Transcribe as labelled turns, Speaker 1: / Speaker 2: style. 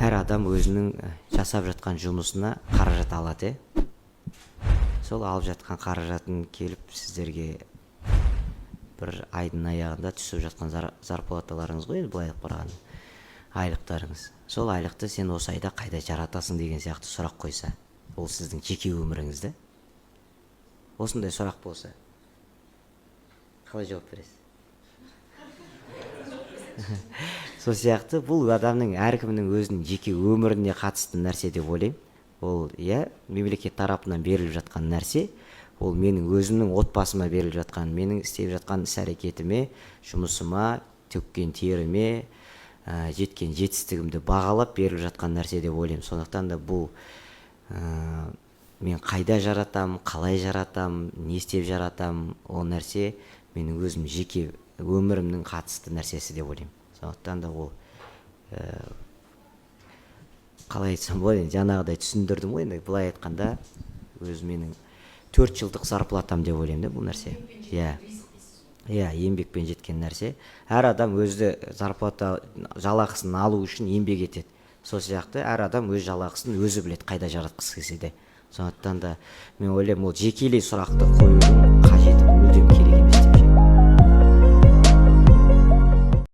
Speaker 1: әр адам өзінің жасап жатқан жұмысына қаражат алады. Сол алып жатқан қаражатын келіп сіздерге бір айдың аяғында түсіп жатқан зарплаталарыңыз ғой, былай қарағанда айлықтарыңыз. Сол айлықты сен осы айда қайда жаратасың деген сияқты сұрақ қойса, ол сіздің жеке өміріңізді. Осындай сұрақ болса, қалай жауап бересіз? Сол сияқты бұл адамның әркімнің өзінің жеке өміріне қатысты нәрсе деп ойлаймын. Ол мемлекет тарапынан беріліп жатқан нәрсе, ол менің өзімнің отбасыма беріліп жатқан, менің істеп жатқан іс-әрекетіме, жұмысыма, төккен теріме, жеткен жетістігімді бағалап беріліп жатқан нәрсе деп ойлаймын. Сондықтан да бұл мен қайда жаратам, қалай жаратам, не істеп жаратам, ол нәрсе менің өзім жеке өмірімнің қатысты нәрсесі деп ойлаймын. Сондықтан да ол қалай айтсам болады, жаңағыдай түсіндірдім ғой, енді былай айтқанда өзі менің 4 жылдық зарплатам деп ойлаймын да бұл нәрсе. Еңбекпен жеткен нәрсе. Әр адам өзі зарплата жалақысын алу үшін еңбек етеді. Сол сияқты әр адам өз жалақысын өзі біледі, қайда жаратқысы келсе де. Сондықтан да мен ойлаймын, ол жекелей сұрақты қоюдың қажеті мүлдем керек